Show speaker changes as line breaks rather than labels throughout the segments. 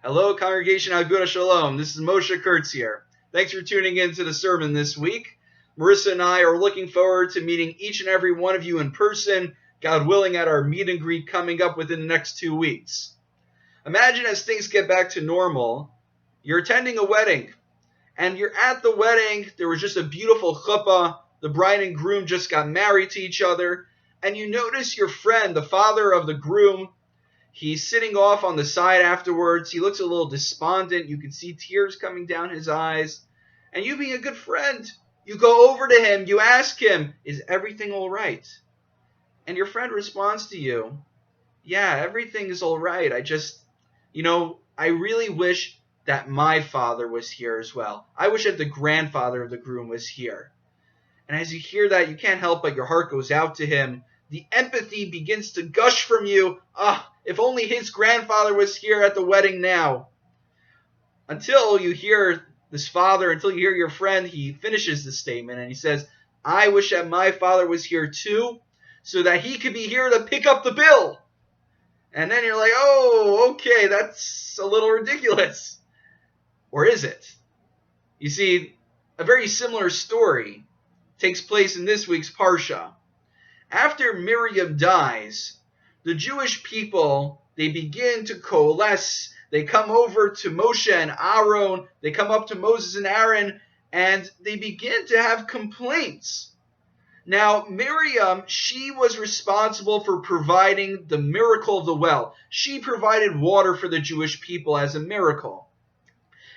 Hello, congregation Agudath Sholom. This is Moshe Kurtz here. Thanks for tuning in to the sermon this week. Marissa and I are looking forward to meeting each and every one of you in person, God willing, at our meet and greet coming up within the next 2 weeks. Imagine as things get back to normal, you're attending a wedding, and you're at the wedding, there was just a beautiful chuppah, the bride and groom just got married to each other, and you notice your friend, the father of the groom, he's sitting off on the side afterwards. He looks a little despondent. You can see tears coming down his eyes. And you being a good friend, you go over to him. You ask him, is everything all right? And your friend responds to you, yeah, everything is all right. I really wish that my father was here as well. I wish that the grandfather of the groom was here. And as you hear that, you can't help but your heart goes out to him. The empathy begins to gush from you. If only his grandfather was here at the wedding now. Until you hear your friend, he finishes the statement and he says, I wish that my father was here too, so that he could be here to pick up the bill. And then you're like, oh, okay, that's a little ridiculous. Or is it? You see, a very similar story takes place in this week's Parsha. After Miriam dies, the Jewish people, they begin to coalesce. They come over to Moshe and Aaron. They come up to Moses and Aaron, and they begin to have complaints. Now, Miriam, she was responsible for providing the miracle of the well. She provided water for the Jewish people as a miracle.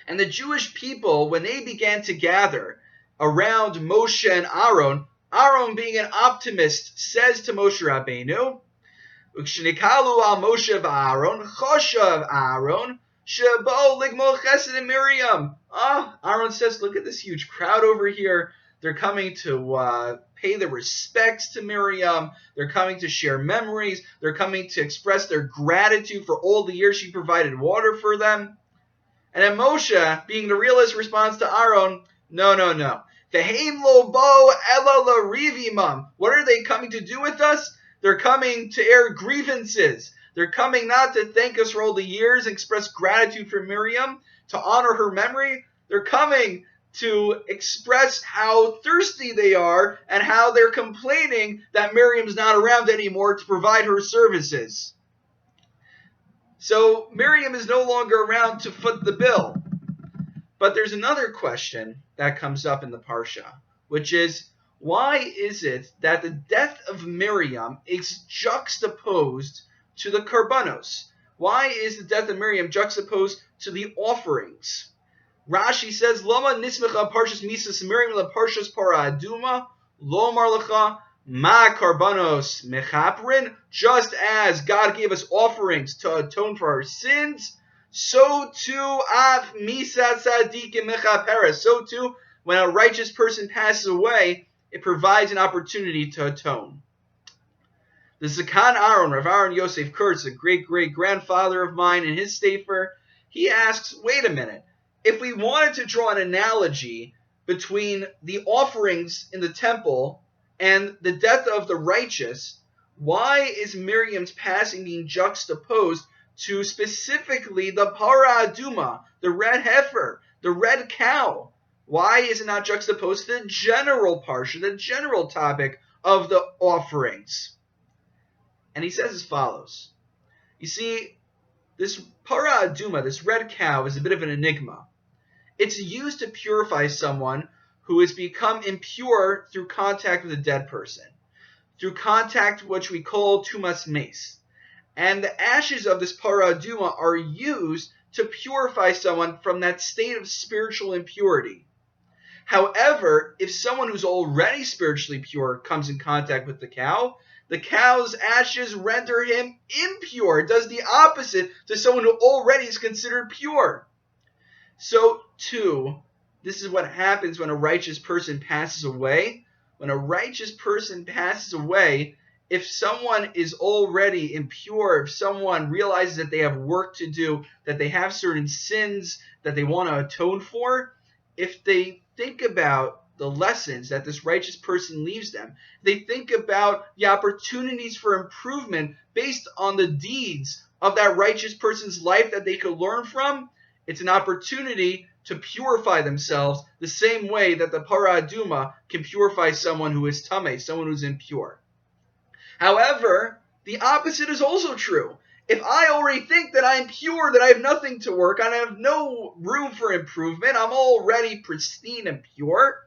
And the Jewish people, when they began to gather around Moshe and Aaron being an optimist, says to Moshe Rabbeinu, Ukshnikalu al Moshe v'Aaron, choshav Aaron, shebo ligmol chesed and Miriam. Aaron says, look at this huge crowd over here. They're coming to pay their respects to Miriam. They're coming to share memories. They're coming to express their gratitude for all the years she provided water for them. And then Moshe, being the realist, responds to Aaron, no. What are they coming to do with us? They're coming to air grievances. They're coming not to thank us for all the years, express gratitude for Miriam, to honor her memory. They're coming to express how thirsty they are and how they're complaining that Miriam's not around anymore to provide her services. So Miriam is no longer around to foot the bill. But there's another question that comes up in the Parsha, which is, why is it that the death of Miriam is juxtaposed to the karbanos? Why is the death of Miriam juxtaposed to the offerings? Rashi says, Lama nismecha parshas misas Miriam la parshas para aduma, lomar lecha ma karbanos mechaprin. Just as God gave us offerings to atone for our sins, so too af misat tzadikim mechaperes. So too, when a righteous person passes away, it provides an opportunity to atone. The Zakan Aaron, Rav Aaron Yosef Kurtz, a great-great-grandfather of mine, in his sefer, he asks, wait a minute, if we wanted to draw an analogy between the offerings in the temple and the death of the righteous, why is Miriam's passing being juxtaposed to specifically the para aduma, the red heifer, the red cow? Why is it not juxtaposed to the general parsha, the general topic of the offerings? And he says as follows. You see, this para aduma, this red cow, is a bit of an enigma. It's used to purify someone who has become impure through contact with a dead person, through contact which we call tumas mes. And the ashes of this para aduma are used to purify someone from that state of spiritual impurity. However, if someone who's already spiritually pure comes in contact with the cow's ashes render him impure. It does the opposite to someone who already is considered pure. So, too, this is what happens when a righteous person passes away. When a righteous person passes away, if someone is already impure, if someone realizes that they have work to do, that they have certain sins that they want to atone for, if they think about the lessons that this righteous person leaves them, they think about the opportunities for improvement based on the deeds of that righteous person's life that they could learn from, it's an opportunity to purify themselves the same way that the Parah Aduma can purify someone who is tameh, someone who's impure. However, the opposite is also true. If I already think that I'm pure, that I have nothing to work on, I have no room for improvement, I'm already pristine and pure,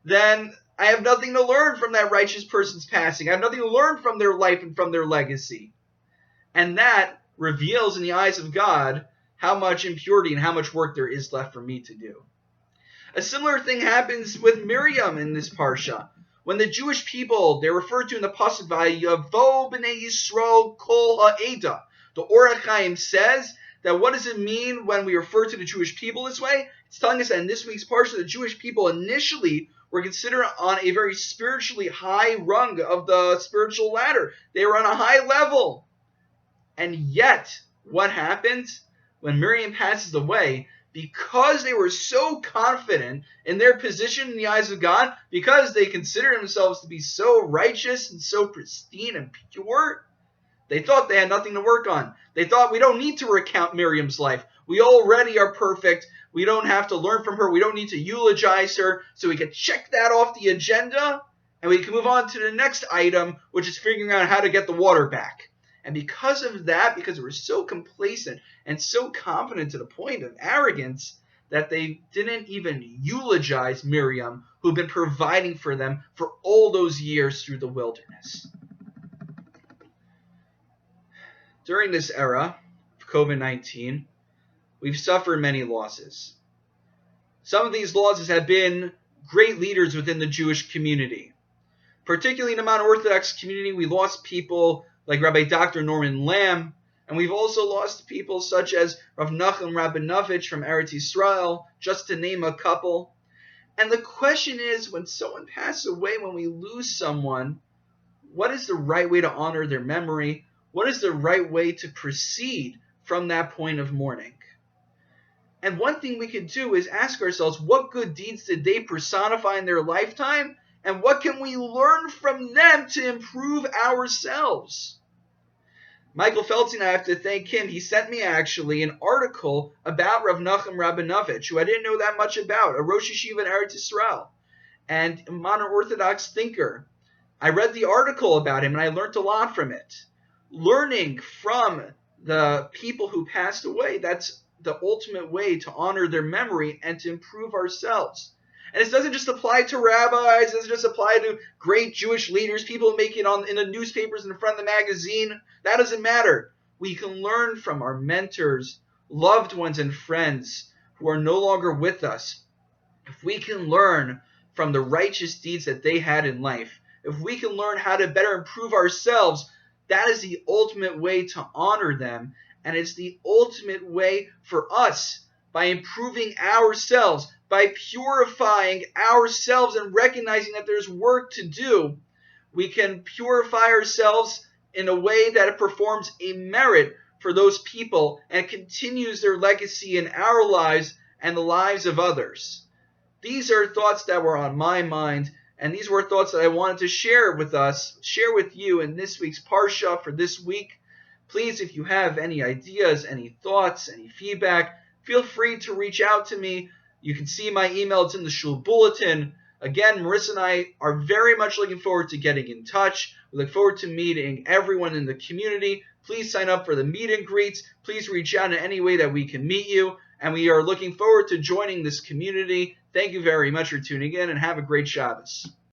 then I have nothing to learn from that righteous person's passing. I have nothing to learn from their life and from their legacy. And that reveals in the eyes of God how much impurity and how much work there is left for me to do. A similar thing happens with Miriam in this parsha. When the Jewish people, they're referred to in the pasuk, Vayavo b'nei Yisrael kol ha'eda. The Orach Chaim says that what does it mean when we refer to the Jewish people this way? It's telling us that in this week's parsha, the Jewish people initially were considered on a very spiritually high rung of the spiritual ladder. They were on a high level. And yet, what happens when Miriam passes away? Because they were so confident in their position in the eyes of God, because they considered themselves to be so righteous and so pristine and pure, they thought they had nothing to work on. They thought, we don't need to recount Miriam's life. We already are perfect. We don't have to learn from her. We don't need to eulogize her. So we can check that off the agenda, and we can move on to the next item, which is figuring out how to get the water back. And because of that, because they were so complacent and so confident to the point of arrogance, that they didn't even eulogize Miriam, who'd been providing for them for all those years through the wilderness. During this era of COVID-19, we've suffered many losses. Some of these losses have been great leaders within the Jewish community. Particularly in the Mount Orthodox community, we lost people like Rabbi Dr. Norman Lamb, and we've also lost people such as Rav Nachum Rabinovich from Eretz Yisrael, just to name a couple. And the question is, when someone passes away, when we lose someone, what is the right way to honor their memory? What is the right way to proceed from that point of mourning? And one thing we could do is ask ourselves, what good deeds did they personify in their lifetime? And what can we learn from them to improve ourselves? Michael Feltzing, I have to thank him. He sent me actually an article about Rav Nachum Rabinovich, who I didn't know that much about, a Rosh Yeshiva in Eretz Yisrael, and a modern Orthodox thinker. I read the article about him, and I learned a lot from it. Learning from the people who passed away, that's the ultimate way to honor their memory and to improve ourselves. And this doesn't just apply to rabbis, it doesn't just apply to great Jewish leaders, people who make it in the newspapers in front of the magazine. That doesn't matter. We can learn from our mentors, loved ones, and friends who are no longer with us. If we can learn from the righteous deeds that they had in life, if we can learn how to better improve ourselves, that is the ultimate way to honor them. And it's the ultimate way for us, by improving ourselves, by purifying ourselves and recognizing that there's work to do, we can purify ourselves in a way that it performs a merit for those people and continues their legacy in our lives and the lives of others. These are thoughts that were on my mind, and these were thoughts that I wanted to share with you in this week's Parsha for this week. Please, if you have any ideas, any thoughts, any feedback, feel free to reach out to me. You can see my email. It's in the Shul Bulletin. Again, Marissa and I are very much looking forward to getting in touch. We look forward to meeting everyone in the community. Please sign up for the meet and greets. Please reach out in any way that we can meet you. And we are looking forward to joining this community. Thank you very much for tuning in, and have a great Shabbos.